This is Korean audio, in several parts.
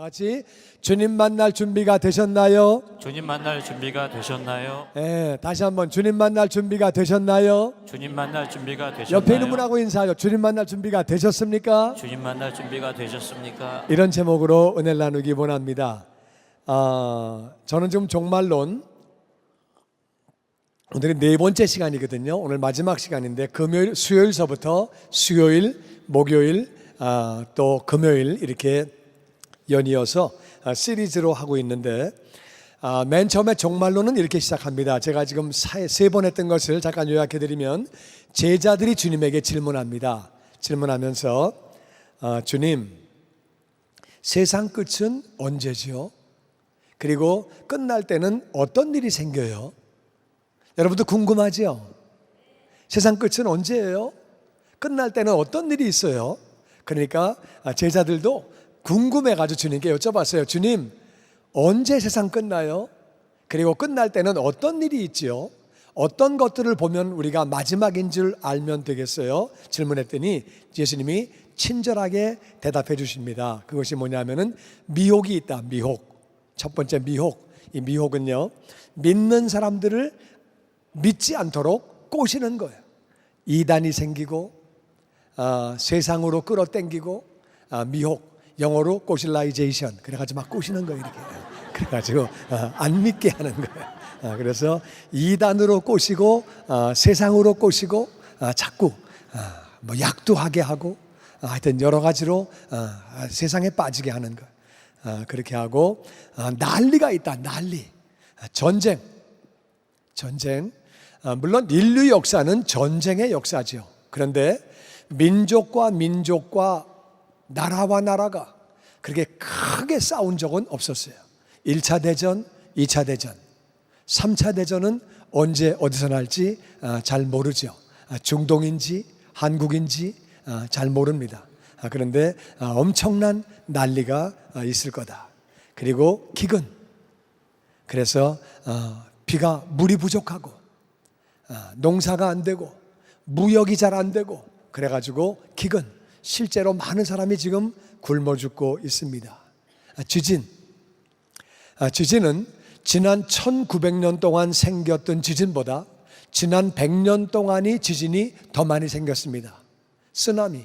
같이 주님 만날 준비가 되셨나요? 주님 만날 준비가 되셨나요? 네, 다시 한번 주님 만날 준비가 되셨나요? 주님 만날 준비가 되셨나요? 옆에 있는 분하고 인사하죠. 주님 만날 준비가 되셨습니까? 주님 만날 준비가 되셨습니까? 이런 제목으로 은혜를 나누기 원합니다. 저는 지금 종말론 오늘이 네 번째 시간이거든요. 오늘 마지막 시간인데 금요일, 수요일서부터 수요일, 목요일, 또 금요일 이렇게 연이어서 시리즈로 하고 있는데 맨 처음에 종말론은 이렇게 시작합니다. 제가 지금 세 번 했던 것을 잠깐 요약해드리면 제자들이 주님에게 질문합니다. 질문하면서 주님, 세상 끝은 언제지요? 그리고 끝날 때는 어떤 일이 생겨요? 여러분도 궁금하죠? 세상 끝은 언제예요? 끝날 때는 어떤 일이 있어요? 그러니까 제자들도 궁금해가지고 주님께 여쭤봤어요. 주님, 언제 세상 끝나요? 그리고 끝날 때는 어떤 일이 있지요? 어떤 것들을 보면 우리가 마지막인 줄 알면 되겠어요? 질문했더니 예수님이 친절하게 대답해 주십니다. 그것이 뭐냐면은 미혹이 있다. 미혹. 첫 번째 미혹. 이 미혹은요, 믿는 사람들을 믿지 않도록 꼬시는 거예요. 이단이 생기고 세상으로 끌어당기고 미혹, 영어로 꼬실라이제이션. 그래가지고 막 꼬시는 거예요. 이렇게. 그래가지고 안 믿게 하는 거예요. 그래서 이단으로 꼬시고 세상으로 꼬시고 자꾸 뭐 약도하게 하고 하여튼 여러 가지로 세상에 빠지게 하는 거예요. 그렇게 하고 난리가 있다. 난리. 전쟁. 물론 인류 역사는 전쟁의 역사죠. 그런데 민족과 민족과 나라와 나라가 그렇게 크게 싸운 적은 없었어요. 1차 대전, 2차 대전, 3차 대전은 언제 어디서 날지 잘 모르죠. 중동인지 한국인지 잘 모릅니다. 그런데 엄청난 난리가 있을 거다. 그리고 기근. 그래서 물이 부족하고 농사가 안 되고 무역이 잘 안 되고 그래가지고 기근. 실제로 많은 사람이 지금 굶어 죽고 있습니다. 지진은 지난 1900년 동안 생겼던 지진보다 지난 100년 동안이 지진이 더 많이 생겼습니다. 쓰나미,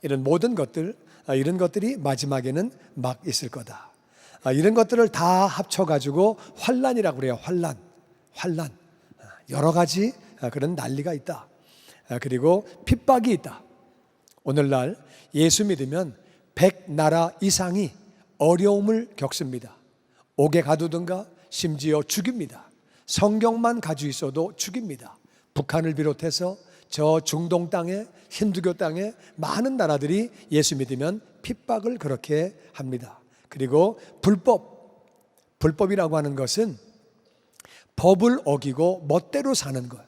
이런 모든 것들, 이런 것들이 마지막에는 막 있을 거다. 이런 것들을 다 합쳐가지고 환란이라고 그래요. 환란. 여러 가지 그런 난리가 있다. 그리고 핍박이 있다. 오늘날 예수 믿으면 100나라 이상이 어려움을 겪습니다. 옥에 가두든가 심지어 죽입니다. 성경만 가지고 있어도 죽입니다. 북한을 비롯해서 저 중동 땅에, 힌두교 땅에 많은 나라들이 예수 믿으면 핍박을 그렇게 합니다. 그리고 불법이라고 하는 것은 법을 어기고 멋대로 사는 것.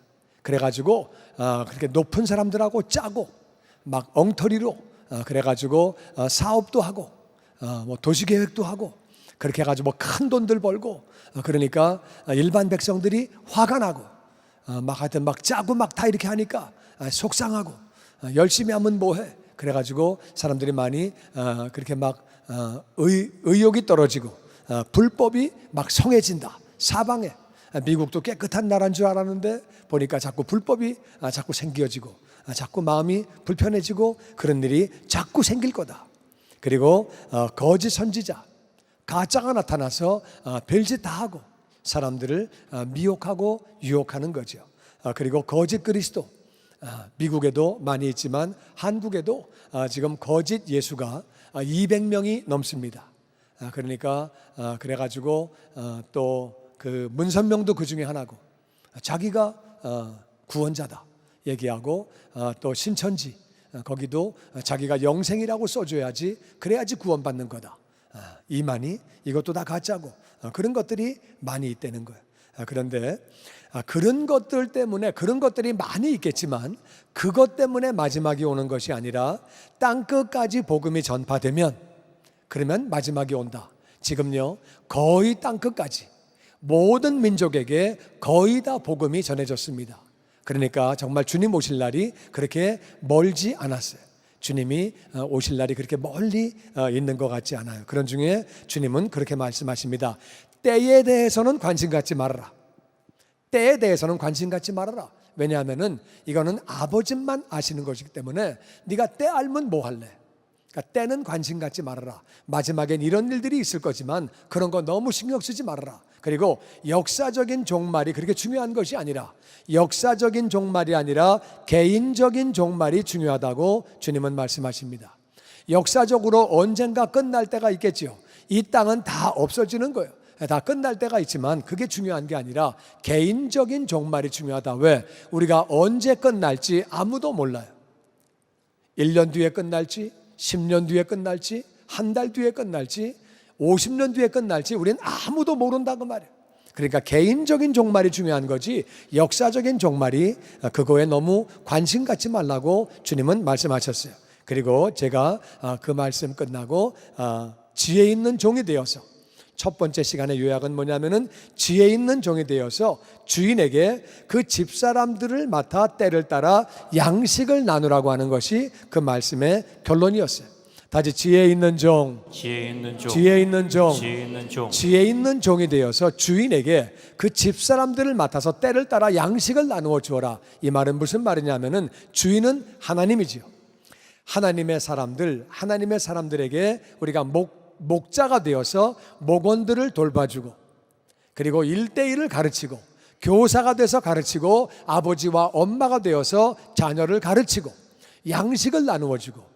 그래가지고 그렇게 높은 사람들하고 짜고 막 엉터리로 그래가지고 사업도 하고 뭐 도시계획도 하고 그렇게 해가지고 뭐 큰 돈들 벌고 그러니까 일반 백성들이 화가 나고 막 하여튼 막 짜고 막 다 이렇게 하니까 속상하고 열심히 하면 뭐해. 그래가지고 사람들이 많이 그렇게 막 의욕이 떨어지고 불법이 막 성해진다. 사방에. 미국도 깨끗한 나라인 줄 알았는데 보니까 자꾸 불법이 자꾸 생겨지고 자꾸 마음이 불편해지고 그런 일이 자꾸 생길 거다. 그리고 거짓 선지자, 가짜가 나타나서 별짓 다 하고 사람들을 미혹하고 유혹하는 거죠. 그리고 거짓 그리스도, 미국에도 많이 있지만 한국에도 지금 거짓 예수가 200명이 넘습니다. 그러니까 그래가지고 또 그 문선명도 그 중에 하나고 자기가 구원자다 얘기하고 또 신천지 거기도 자기가 영생이라고 써줘야지 그래야지 구원받는 거다. 이만희 이것도 다 가짜고 그런 것들이 많이 있다는 거예요. 그런데 그런 것들 때문에 그런 것들이 많이 있겠지만 그것 때문에 마지막이 오는 것이 아니라 땅끝까지 복음이 전파되면 그러면 마지막이 온다. 지금요 거의 땅끝까지 모든 민족에게 거의 다 복음이 전해졌습니다. 그러니까 정말 주님 오실 날이 그렇게 멀지 않았어요. 주님이 오실 날이 그렇게 멀리 있는 것 같지 않아요. 그런 중에 주님은 그렇게 말씀하십니다. 때에 대해서는 관심 갖지 말아라. 때에 대해서는 관심 갖지 말아라. 왜냐하면은 이거는 아버지만 아시는 것이기 때문에 네가 때 알면 뭐 할래? 그러니까 때는 관심 갖지 말아라. 마지막엔 이런 일들이 있을 거지만 그런 거 너무 신경 쓰지 말아라. 그리고 역사적인 종말이 그렇게 중요한 것이 아니라, 역사적인 종말이 아니라 개인적인 종말이 중요하다고 주님은 말씀하십니다. 역사적으로 언젠가 끝날 때가 있겠지요. 이 땅은 다 없어지는 거예요. 다 끝날 때가 있지만 그게 중요한 게 아니라 개인적인 종말이 중요하다. 왜? 우리가 언제 끝날지 아무도 몰라요. 1년 뒤에 끝날지, 10년 뒤에 끝날지, 한 달 뒤에 끝날지, 50년 뒤에 끝날지 우리는 아무도 모른다고 말이에요. 그러니까 개인적인 종말이 중요한 거지 역사적인 종말이 그거에 너무 관심 갖지 말라고 주님은 말씀하셨어요. 그리고 제가 그 말씀 끝나고 지혜 있는 종이 되어서, 첫 번째 시간의 요약은 뭐냐면은 지혜 있는 종이 되어서 주인에게 그 집사람들을 맡아 때를 따라 양식을 나누라고 하는 것이 그 말씀의 결론이었어요. 다시 지혜 있는 종, 지혜 있는 종, 지혜 있는 종, 지혜 있는 종, 지혜 있는 종이 되어서 주인에게 그 집사람들을 맡아서 때를 따라 양식을 나누어 주어라. 이 말은 무슨 말이냐면은 주인은 하나님이지요. 하나님의 사람들, 하나님의 사람들에게 우리가 목자가 되어서 목원들을 돌봐주고, 그리고 1대1을 가르치고, 교사가 돼서 가르치고, 아버지와 엄마가 되어서 자녀를 가르치고, 양식을 나누어주고,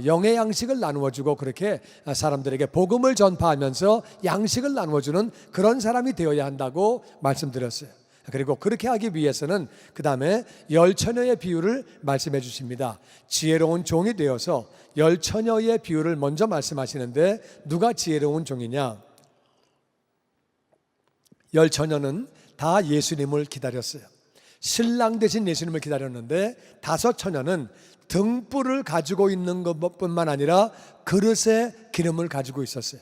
영의 양식을 나누어주고, 그렇게 사람들에게 복음을 전파하면서 양식을 나누어주는 그런 사람이 되어야 한다고 말씀드렸어요. 그리고 그렇게 하기 위해서는 그 다음에 열처녀의 비유를 말씀해 주십니다. 지혜로운 종이 되어서 열처녀의 비유를 먼저 말씀하시는데, 누가 지혜로운 종이냐? 열처녀는 다 예수님을 기다렸어요. 신랑 되신 예수님을 기다렸는데, 5처녀는 등불을 가지고 있는 것뿐만 아니라 그릇에 기름을 가지고 있었어요.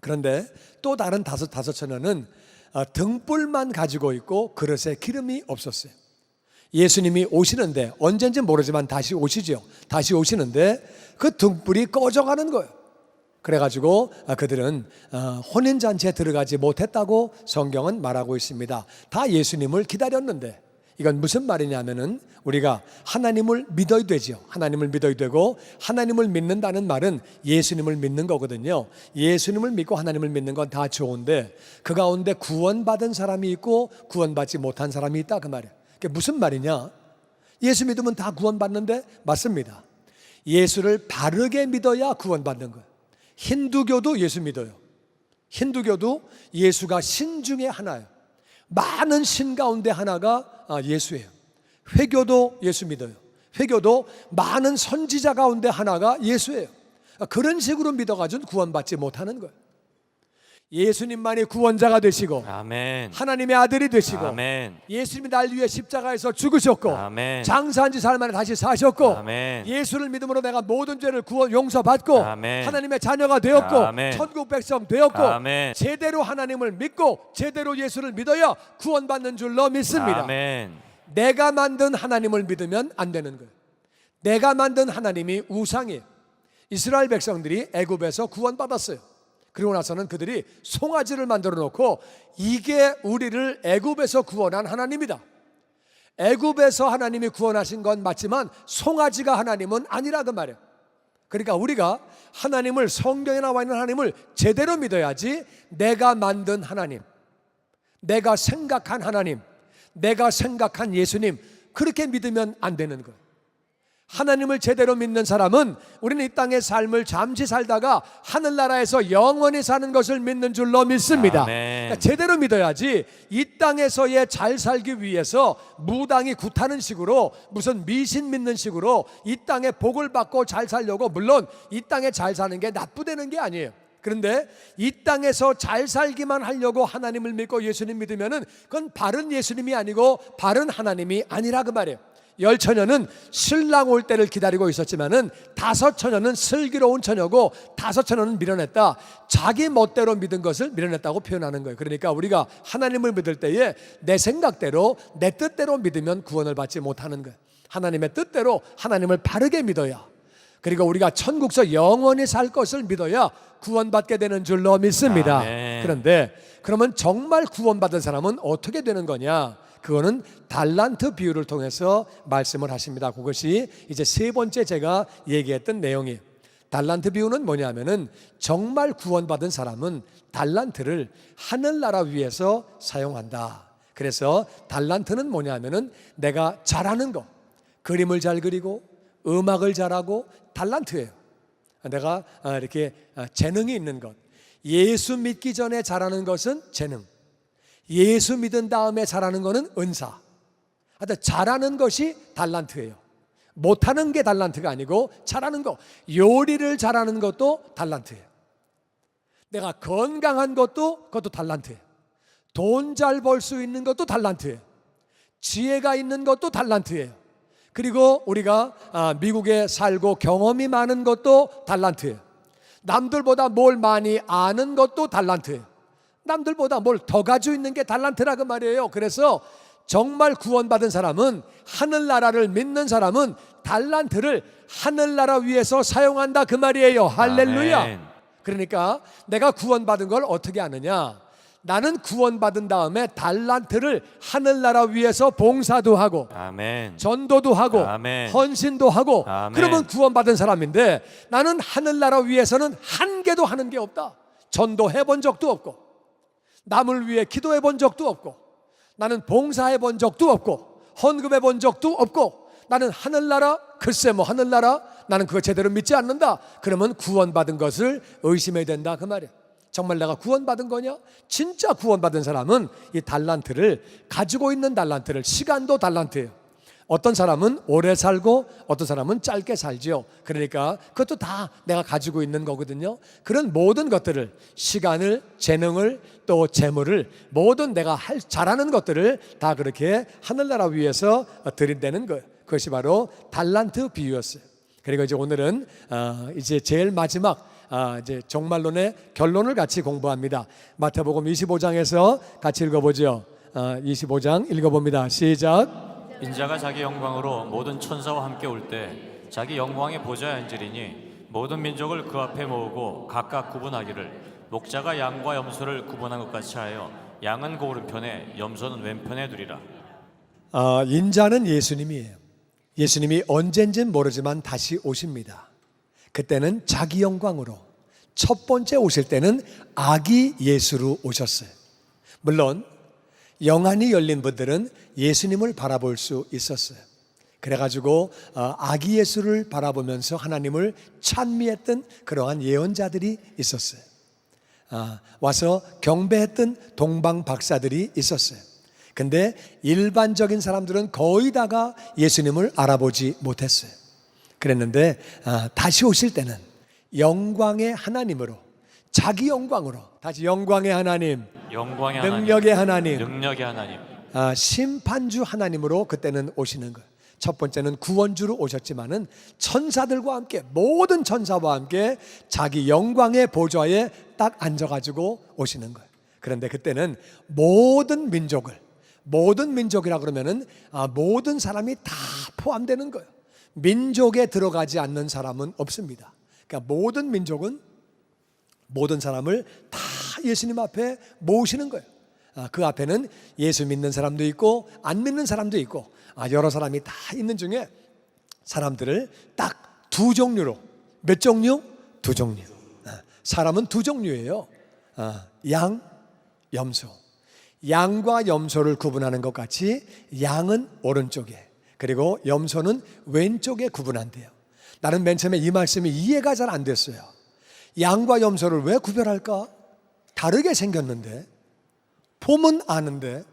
그런데 또 다른 5처녀는 등불만 가지고 있고 그릇에 기름이 없었어요. 예수님이 오시는데, 언젠지 모르지만 다시 오시죠. 다시 오시는데 그 등불이 꺼져가는 거예요. 그래가지고 그들은 혼인잔치에 들어가지 못했다고 성경은 말하고 있습니다. 다 예수님을 기다렸는데, 이건 무슨 말이냐면은 우리가 하나님을 믿어야 되죠. 하나님을 믿어야 되고, 하나님을 믿는다는 말은 예수님을 믿는 거거든요. 예수님을 믿고 하나님을 믿는 건 다 좋은데, 그 가운데 구원받은 사람이 있고 구원받지 못한 사람이 있다, 그 말이에요. 그게 무슨 말이냐? 예수 믿으면 다 구원받는데, 맞습니다. 예수를 바르게 믿어야 구원받는 거예요. 힌두교도 예수 믿어요. 힌두교도 예수가 신 중에 하나예요. 많은 신 가운데 하나가 예수예요. 회교도 예수 믿어요. 회교도 많은 선지자 가운데 하나가 예수예요. 그런 식으로 믿어가지고 구원받지 못하는 거예요. 예수님만이 구원자가 되시고, 아멘, 하나님의 아들이 되시고, 아멘, 예수님이 날 위해 십자가에서 죽으셨고, 아멘, 장사한 지 사흘 만에 다시 사셨고, 아멘, 예수를 믿음으로 내가 모든 죄를 용서받고, 아멘, 하나님의 자녀가 되었고, 아멘, 천국 백성 되었고, 아멘, 제대로 하나님을 믿고 제대로 예수를 믿어야 구원받는 줄로 믿습니다. 아멘, 내가 만든 하나님을 믿으면 안 되는 거예요. 내가 만든 하나님이 우상이에요. 이스라엘 백성들이 애굽에서 구원받았어요. 그리고 나서는 그들이 송아지를 만들어 놓고, 이게 우리를 애굽에서 구원한 하나님이다. 애굽에서 하나님이 구원하신 건 맞지만 송아지가 하나님은 아니라, 그 말이에요. 그러니까 우리가 하나님을, 성경에 나와 있는 하나님을 제대로 믿어야지, 내가 만든 하나님, 내가 생각한 하나님, 내가 생각한 예수님, 그렇게 믿으면 안 되는 거예요. 하나님을 제대로 믿는 사람은 우리는 이 땅의 삶을 잠시 살다가 하늘나라에서 영원히 사는 것을 믿는 줄로 믿습니다. 그러니까 제대로 믿어야지, 이 땅에서의 잘 살기 위해서 무당이 굿하는 식으로, 무슨 미신 믿는 식으로 이 땅에 복을 받고 잘 살려고, 물론 이 땅에 잘 사는 게 나쁘다는 게 아니에요. 그런데 이 땅에서 잘 살기만 하려고 하나님을 믿고 예수님 믿으면은 그건 바른 예수님이 아니고 바른 하나님이 아니라, 그 말이에요. 열처녀는 신랑 올 때를 기다리고 있었지만은 5처녀는 슬기로운 처녀고 5처녀는 밀어냈다. 자기 멋대로 믿은 것을 밀어냈다고 표현하는 거예요. 그러니까 우리가 하나님을 믿을 때에 내 생각대로, 내 뜻대로 믿으면 구원을 받지 못하는 거예요. 하나님의 뜻대로 하나님을 바르게 믿어야 그리고 우리가 천국서 영원히 살 것을 믿어야 구원받게 되는 줄로 믿습니다. 아멘. 그런데 그러면 정말 구원받은 사람은 어떻게 되는 거냐? 그거는 달란트 비유를 통해서 말씀을 하십니다. 그것이 이제 세 번째 제가 얘기했던 내용이에요. 달란트 비유는 뭐냐면은 정말 구원받은 사람은 달란트를 하늘나라 위에서 사용한다. 그래서 달란트는 뭐냐면은 내가 잘하는 거, 그림을 잘 그리고 음악을 잘하고 달란트예요. 내가 이렇게 재능이 있는 것. 예수 믿기 전에 잘하는 것은 재능, 예수 믿은 다음에 잘하는 것은 은사. 하여튼 잘하는 것이 달란트예요. 못하는 게 달란트가 아니고 잘하는 거, 요리를 잘하는 것도 달란트예요. 내가 건강한 것도 그것도 달란트예요. 돈 잘 벌 수 있는 것도 달란트예요. 지혜가 있는 것도 달란트예요. 그리고 우리가 미국에 살고 경험이 많은 것도 달란트예요. 남들보다 뭘 많이 아는 것도 달란트예요. 남들보다 뭘 더 가지고 있는 게 달란트라고 말이에요. 그래서 정말 구원받은 사람은, 하늘나라를 믿는 사람은 달란트를 하늘나라 위에서 사용한다 그 말이에요. 할렐루야. 아멘. 그러니까 내가 구원받은 걸 어떻게 아느냐? 나는 구원받은 다음에 달란트를 하늘나라 위에서 봉사도 하고 아멘. 전도도 하고 아멘. 헌신도 하고 아멘. 그러면 구원받은 사람인데, 나는 하늘나라 위에서는 한 개도 하는 게 없다. 전도해 본 적도 없고, 남을 위해 기도해 본 적도 없고, 나는 봉사해 본 적도 없고, 헌금해 본 적도 없고, 나는 하늘나라, 글쎄 뭐 하늘나라, 나는 그거 제대로 믿지 않는다. 그러면 구원받은 것을 의심해야 된다 그 말이야. 정말 내가 구원받은 거냐? 진짜 구원받은 사람은 이 달란트를, 가지고 있는 달란트를, 시간도 달란트예요. 어떤 사람은 오래 살고 어떤 사람은 짧게 살지요. 그러니까 그것도 다 내가 가지고 있는 거거든요. 그런 모든 것들을, 시간을, 재능을, 또 재물을, 모든 내가 잘하는 것들을 다 그렇게 하늘나라 위에서 들인다는 거예요. 그것이 바로 달란트 비유였어요. 그리고 이제 오늘은 이제 제일 마지막 이제 종말론의 결론을 같이 공부합니다. 마태복음 25장에서 같이 읽어보죠. 25장 읽어봅니다. 시작. 인자가 자기 영광으로 모든 천사와 함께 올 때 자기 영광의 보좌에 앉으리니 모든 민족을 그 앞에 모으고 각각 구분하기를 목자가 양과 염소를 구분한 것 같이 하여 양은 그 오른편에 염소는 왼편에 두리라. 인자는 예수님이에요. 예수님이 언젠진 모르지만 다시 오십니다. 그때는 자기 영광으로, 첫 번째 오실 때는 아기 예수로 오셨어요. 물론 영안이 열린 분들은 예수님을 바라볼 수 있었어요. 그래가지고 아기 예수를 바라보면서 하나님을 찬미했던 그러한 예언자들이 있었어요. 와서 경배했던 동방 박사들이 있었어요. 근데 일반적인 사람들은 거의 다가 예수님을 알아보지 못했어요. 그랬는데 다시 오실 때는 영광의 하나님으로, 자기 영광으로, 다시 영광의 하나님, 영광의 능력의 하나님, 능력의 하나님, 심판주 하나님으로 그때는 오시는 거예요. 첫 번째는 구원주로 오셨지만은 천사들과 함께, 모든 천사와 함께 자기 영광의 보좌에 딱 앉아가지고 오시는 거예요. 그런데 그때는 모든 민족이라 그러면은 모든 사람이 다 포함되는 거예요. 민족에 들어가지 않는 사람은 없습니다. 그러니까 모든 민족은 모든 사람을 다 예수님 앞에 모으시는 거예요. 그 앞에는 예수 믿는 사람도 있고 안 믿는 사람도 있고 여러 사람이 다 있는 중에 사람들을 딱 두 종류로, 몇 종류? 두 종류. 사람은 두 종류예요. 양, 염소. 양과 염소를 구분하는 것 같이 양은 오른쪽에, 그리고 염소는 왼쪽에 구분한대요. 나는 맨 처음에 이 말씀이 이해가 잘 안 됐어요. 양과 염소를 왜 구별할까? 다르게 생겼는데, 폼은 아는데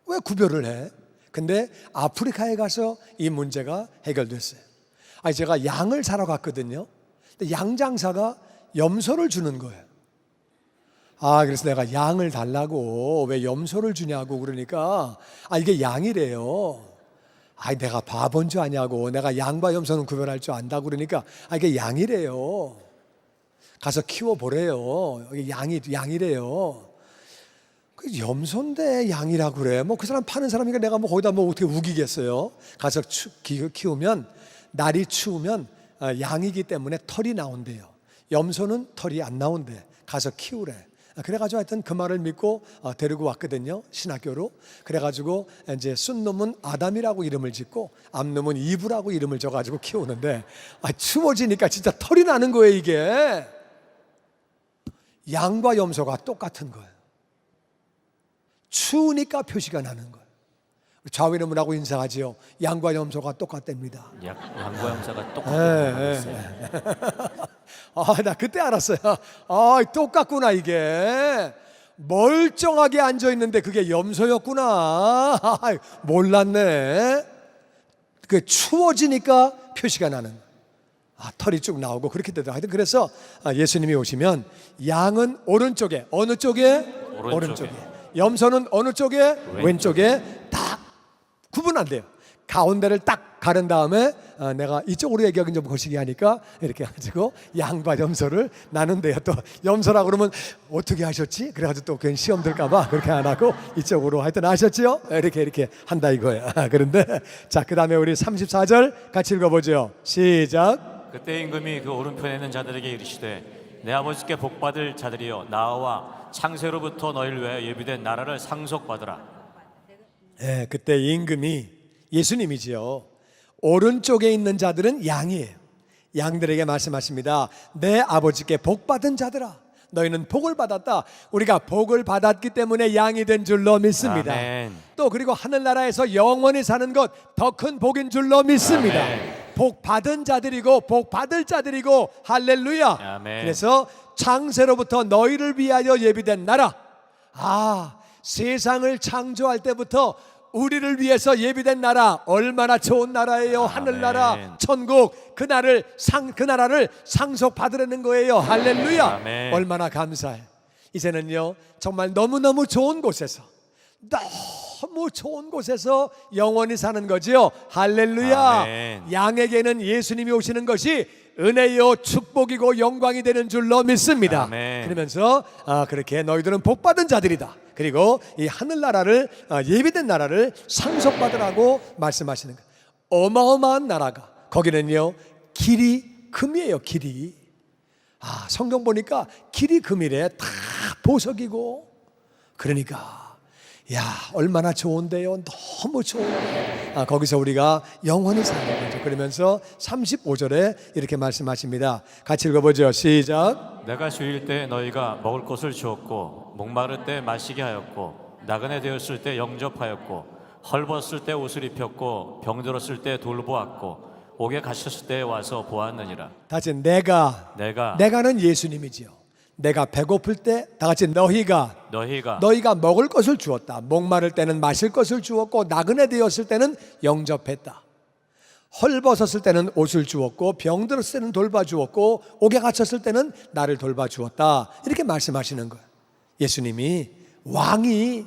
왜 구별을 해? 근데 아프리카에 가서 이 문제가 해결됐어요. 제가 양을 사러 갔거든요. 근데 양 장사가 염소를 주는 거예요. 그래서 내가 양을 달라고, 왜 염소를 주냐고 그러니까 이게 양이래요. 내가 바본 줄 아냐고, 내가 양과 염소는 구별할 줄 안다고 그러니까 이게 양이래요. 가서 키워보래요. 이게 양이래요. 염소인데 양이라고 그래. 그 사람 파는 사람이니까 내가 거기다 어떻게 우기겠어요. 가서 키우면, 날이 추우면 양이기 때문에 털이 나온대요. 염소는 털이 안 나온대. 가서 키우래. 그래가지고 하여튼 그 말을 믿고 데리고 왔거든요, 신학교로. 그래가지고 이제 순 놈은 아담이라고 이름을 짓고 암놈은 이브라고 이름을 줘가지고 키우는데, 추워지니까 진짜 털이 나는 거예요. 이게 양과 염소가 똑같은 거예요. 추우니까 표시가 나는 거예요. 좌우이름이라고 인사하지요. 양과 염소가 똑같답니다. 양과 염소가 똑같아요. 나 그때 알았어요. 똑같구나. 이게 멀쩡하게 앉아 있는데 그게 염소였구나. 몰랐네. 그 추워지니까 표시가 나는. 털이 쭉 나오고 그렇게 되더라고요. 그래서 예수님이 오시면 양은 오른쪽에, 어느 쪽에? 오른쪽에. 염소는 어느 쪽에? 왼쪽에. 딱 구분 안 돼요. 가운데를 딱 가른 다음에 내가 이쪽으로 얘기하긴 좀 거시기 하니까 이렇게 해가지고 양과 염소를 나눈대요. 또 염소라고 그러면 어떻게 하셨지? 그래가지고 또 괜히 시험 들까봐 그렇게 안 하고 이쪽으로 하여튼 아셨죠? 이렇게 한다 이거예요. 그런데 자, 그 다음에 우리 34절 같이 읽어보죠. 시작. 그때 임금이 그 오른편에 있는 자들에게 이르시되 내 아버지께 복받을 자들이여 나와 창세로부터 너희를 위하여 예비된 나라를 상속받으라. 그때 임금이 예수님이지요. 오른쪽에 있는 자들은 양이에요. 양들에게 말씀하십니다. 내 아버지께 복받은 자들아, 너희는 복을 받았다. 우리가 복을 받았기 때문에 양이 된 줄로 믿습니다. 아멘. 또 그리고 하늘나라에서 영원히 사는 것 더 큰 복인 줄로 믿습니다. 아멘. 복 받은 자들이고 복 받을 자들이고 할렐루야. 아멘. 그래서 창세로부터 너희를 위하여 예비된 나라. 세상을 창조할 때부터 우리를 위해서 예비된 나라, 얼마나 좋은 나라예요. 하늘나라, 천국. 그 나라를 상속받으려는 거예요. 할렐루야. 아멘. 얼마나 감사해. 이제는요, 정말 너무너무 좋은 곳에서, 너무 좋은 곳에서 영원히 사는 거지요. 할렐루야. 아멘. 양에게는 예수님이 오시는 것이 은혜요 축복이고 영광이 되는 줄로 믿습니다. 아멘. 그러면서 그렇게 너희들은 복받은 자들이다. 그리고 이 하늘나라를 예비된 나라를 상속받으라고 말씀하시는 거예요. 어마어마한 나라가, 거기는요 길이 금이에요. 길이. 성경 보니까 길이 금이래. 다 보석이고. 그러니까 얼마나 좋은데요. 너무 좋은데요. 거기서 우리가 영원히 사는 거죠. 그러면서 35절에 이렇게 말씀하십니다. 같이 읽어보죠. 시작. 내가 주일 때 너희가 먹을 것을 주었고 목마를 때 마시게 하였고 나그네 되었을 때 영접하였고 헐벗을 때 옷을 입혔고 병들었을 때 돌보았고 옥에 갇혔을 때 와서 보았느니라. 다시 내가는 예수님이지요. 내가 배고플 때 다 같이 너희가 먹을 것을 주었다. 목마를 때는 마실 것을 주었고 나그네 되었을 때는 영접했다. 헐벗었을 때는 옷을 주었고 병들었을 때는 돌봐주었고 옥에 갇혔을 때는 나를 돌봐주었다. 이렇게 말씀하시는 거예요. 예수님이, 왕이,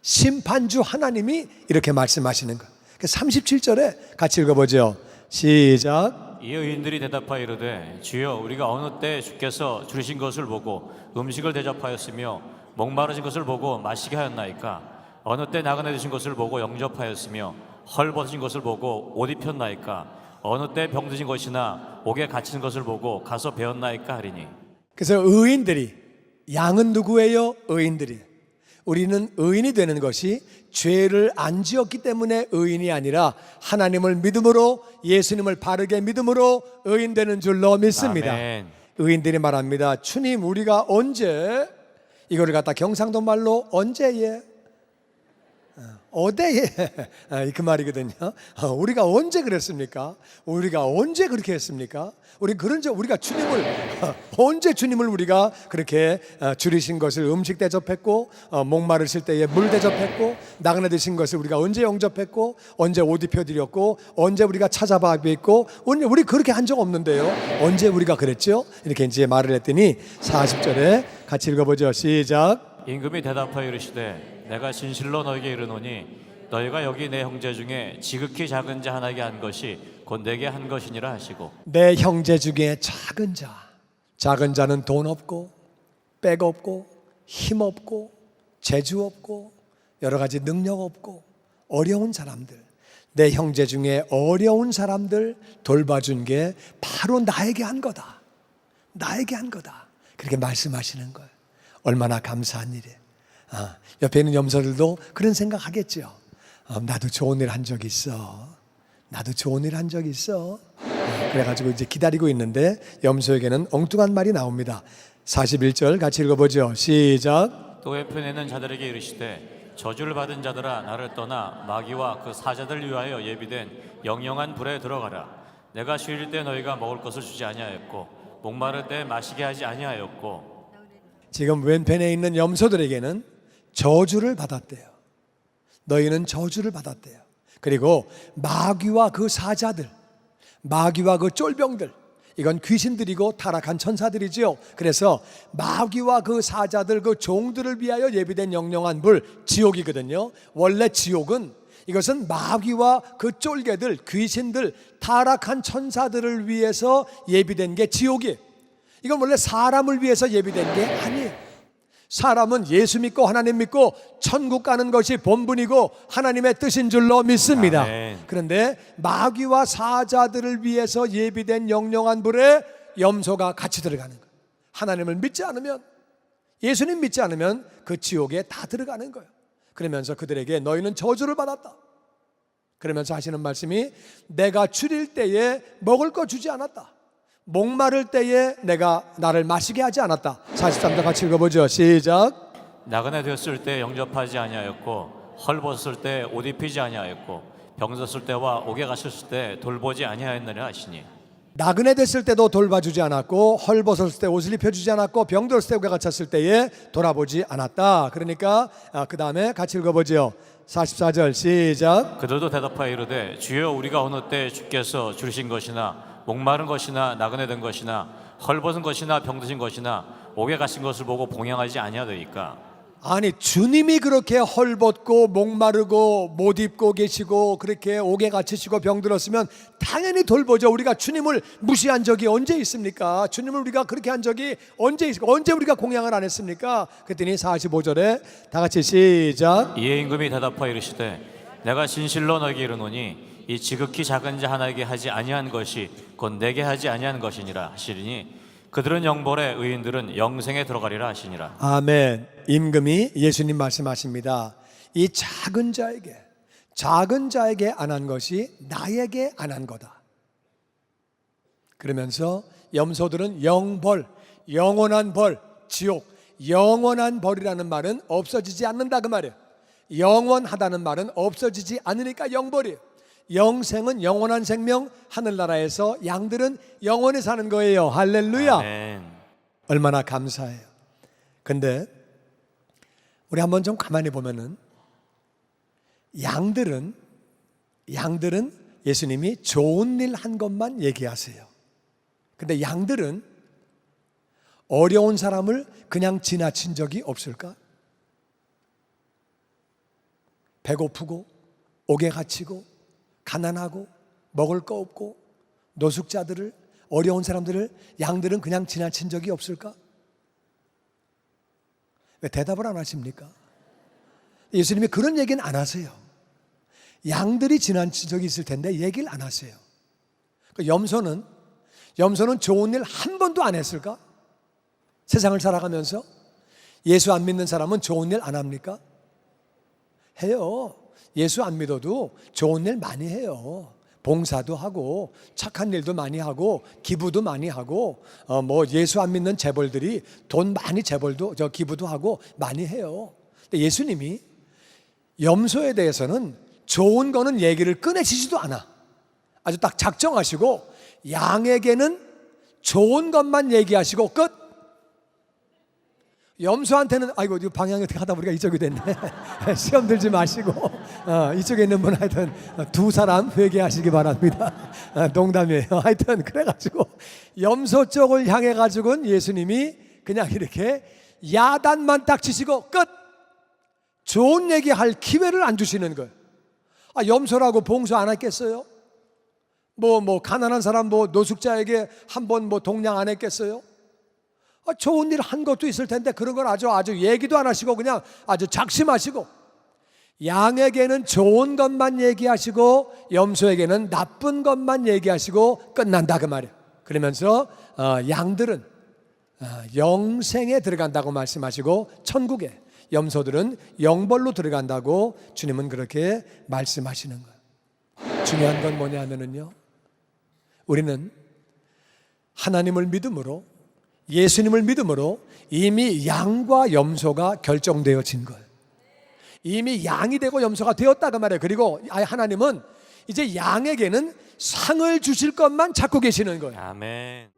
심판주 하나님이 이렇게 말씀하시는 거예요. 37절에 같이 읽어보죠. 시작. 이 의인들이 대답하여 이르되 주여 우리가 어느 때 주께서 주신 것을 보고 음식을 대접하였으며 목마르신 것을 보고 마시게 하였나이까? 어느 때 나그네 되신 것을 보고 영접하였으며 헐벗으신 것을 보고 옷 입혔나이까? 어느 때 병드신 것이나 옥에 갇힌 것을 보고 가서 배웠나이까 하리니. 그래서 의인들이, 양은 누구예요? 의인들이. 우리는 의인이 되는 것이 죄를 안 지었기 때문에 의인이 아니라 하나님을 믿음으로, 예수님을 바르게 믿음으로 의인 되는 줄로 믿습니다. 아멘. 의인들이 말합니다. 주님, 우리가 언제, 이거를 갖다 경상도 말로 언제예? 어데예? 그 말이거든요. 우리가 언제 그랬습니까? 우리가 언제 그렇게 했습니까? 우리가 주님을 언제 주님을 우리가 그렇게 줄이신 것을 음식 대접했고, 목마르실 때에 물 대접했고, 나그네 되신 것을 우리가 언제 영접했고, 언제 옷 입혀드렸고, 언제 우리가 찾아봐 뵙고, 우리 그렇게 한 적 없는데요. 언제 우리가 그랬죠? 이렇게 이제 말을 했더니 40절에 같이 읽어보죠. 시작. 임금이 대답하여 이르시되 내가 진실로 너에게 이르노니 너희가 여기 내 형제 중에 지극히 작은 자 하나에게 한 것이 곧 내게 한 것이니라 하시고. 내 형제 중에 작은 자는 돈 없고 백 없고 힘 없고 재주 없고 여러 가지 능력 없고 어려운 사람들, 내 형제 중에 어려운 사람들 돌봐준 게 바로 나에게 한 거다. 나에게 한 거다. 그렇게 말씀하시는 거예요. 얼마나 감사한 일이에요. 옆에 있는 염소들도 그런 생각 하겠죠. 나도 좋은 일 한 적 있어. 나도 좋은 일 한 적 있어. 그래가지고 이제 기다리고 있는데 염소에게는 엉뚱한 말이 나옵니다. 41절 같이 읽어보죠. 시작. 또 외편에는 자들에게 이르시되 저주를 받은 자들아 나를 떠나 마귀와 그 사자들 위하여 예비된 영영한 불에 들어가라. 내가 쉬릴 때 너희가 먹을 것을 주지 아니하였고 목마를 때 마시게 하지 아니하였고. 지금 왼편에 있는 염소들에게는 저주를 받았대요. 너희는 저주를 받았대요. 그리고 마귀와 그 사자들, 마귀와 그 쫄병들, 이건 귀신들이고 타락한 천사들이지요. 그래서 마귀와 그 사자들, 그 종들을 위하여 예비된 영영한 불, 지옥이거든요. 원래 지옥은 이것은 마귀와 그 쫄개들, 귀신들, 타락한 천사들을 위해서 예비된 게 지옥이에요. 이건 원래 사람을 위해서 예비된 게 아니에요. 사람은 예수 믿고 하나님 믿고 천국 가는 것이 본분이고 하나님의 뜻인 줄로 믿습니다. 아멘. 그런데 마귀와 사자들을 위해서 예비된 영영한 불에 염소가 같이 들어가는 거예요. 하나님을 믿지 않으면, 예수님 믿지 않으면 그 지옥에 다 들어가는 거예요. 그러면서 그들에게 너희는 저주를 받았다. 그러면서 하시는 말씀이 내가 줄일 때에 먹을 거 주지 않았다. 목마를 때에 내가 나를 마시게 하지 않았다. 43절 같이 읽어보죠. 시작. 나그네 되었을 때 영접하지 아니하였고 헐벗을 때 옷 입히지 아니하였고 병들었을 때와 옥에 갇혔을 때 돌보지 아니하였느냐 하시니. 나그네 됐을 때도 돌봐주지 않았고 헐벗었을 때 옷을 입혀주지 않았고 병들었을 때 옥에 갇혔을 때에 돌아보지 않았다. 그러니까 그 다음에 같이 읽어보죠. 44절 시작. 그들도 대답하여 이르되 주여 우리가 어느 때 주께서 주신 것이나 목마른 것이나 나그네 된 것이나 헐벗은 것이나 병드신 것이나 옥에 갇힌 것을 보고 봉양하지 아니하더이까. 아니 주님이 그렇게 헐벗고 목마르고 못 입고 계시고 그렇게 옥에 갇히시고 병들었으면 당연히 돌보죠. 우리가 주님을 무시한 적이 언제 있습니까? 주님을 우리가 그렇게 한 적이 언제 있습니까? 언제 우리가 공양을 안 했습니까? 그랬더니 45절에 다 같이 시작. 이에 임금이 대답하여 이르시되 내가 진실로 너에게 이르노니 이 지극히 작은 자 하나에게 하지 아니한 것이 곧 내게 하지 아니한 것이니라 하시리니 그들은 영벌에 의인들은 영생에 들어가리라 하시니라. 아멘. 임금이 예수님 말씀하십니다. 이 작은 자에게 안 한 것이 나에게 안 한 거다. 그러면서 염소들은 영벌, 영원한 벌, 지옥, 영원한 벌이라는 말은 없어지지 않는다 그 말이에요. 영원하다는 말은 없어지지 않으니까 영벌이에요. 영생은 영원한 생명, 하늘나라에서 양들은 영원히 사는 거예요. 할렐루야. 아멘. 얼마나 감사해요. 근데 우리 한번 좀 가만히 보면은 양들은 예수님이 좋은 일 한 것만 얘기하세요. 근데 양들은 어려운 사람을 그냥 지나친 적이 없을까? 배고프고 옥에 갇히고 가난하고 먹을 거 없고 노숙자들을, 어려운 사람들을 양들은 그냥 지나친 적이 없을까? 왜 대답을 안 하십니까? 예수님이 그런 얘기는 안 하세요. 양들이 지나친 적이 있을 텐데 얘기를 안 하세요. 염소는 좋은 일 한 번도 안 했을까? 세상을 살아가면서 예수 안 믿는 사람은 좋은 일 안 합니까? 해요. 예수 안 믿어도 좋은 일 많이 해요. 봉사도 하고 착한 일도 많이 하고 기부도 많이 하고 예수 안 믿는 재벌들이 돈 많이 기부도 하고 많이 해요. 근데 예수님이 염소에 대해서는 좋은 거는 얘기를 꺼내시지도 않아. 아주 딱 작정하시고 양에게는 좋은 것만 얘기하시고 끝. 염소한테는 아이고 이거 방향이 어떻게 하다 보니까 이쪽이 됐네. 시험 들지 마시고 이쪽에 있는 분 하여튼 두 사람 회개하시기 바랍니다. 농담이에요. 하여튼 그래가지고 염소 쪽을 향해 가지고는 예수님이 그냥 이렇게 야단만 딱 치시고 끝. 좋은 얘기할 기회를 안 주시는 거예요. 염소라고 봉사 안 했겠어요? 가난한 사람 노숙자에게 한번 동냥 안 했겠어요? 좋은 일 한 것도 있을 텐데 그런 걸 아주 얘기도 안 하시고 그냥 아주 작심하시고 양에게는 좋은 것만 얘기하시고 염소에게는 나쁜 것만 얘기하시고 끝난다 그 말이에요. 그러면서 양들은 영생에 들어간다고 말씀하시고 천국에, 염소들은 영벌로 들어간다고 주님은 그렇게 말씀하시는 거예요. 중요한 건 뭐냐 하면은요, 우리는 하나님을 믿음으로, 예수님을 믿음으로 이미 양과 염소가 결정되어진 거예요. 이미 양이 되고 염소가 되었다고 말해요. 그리고 하나님은 이제 양에게는 상을 주실 것만 찾고 계시는 거예요. 아멘.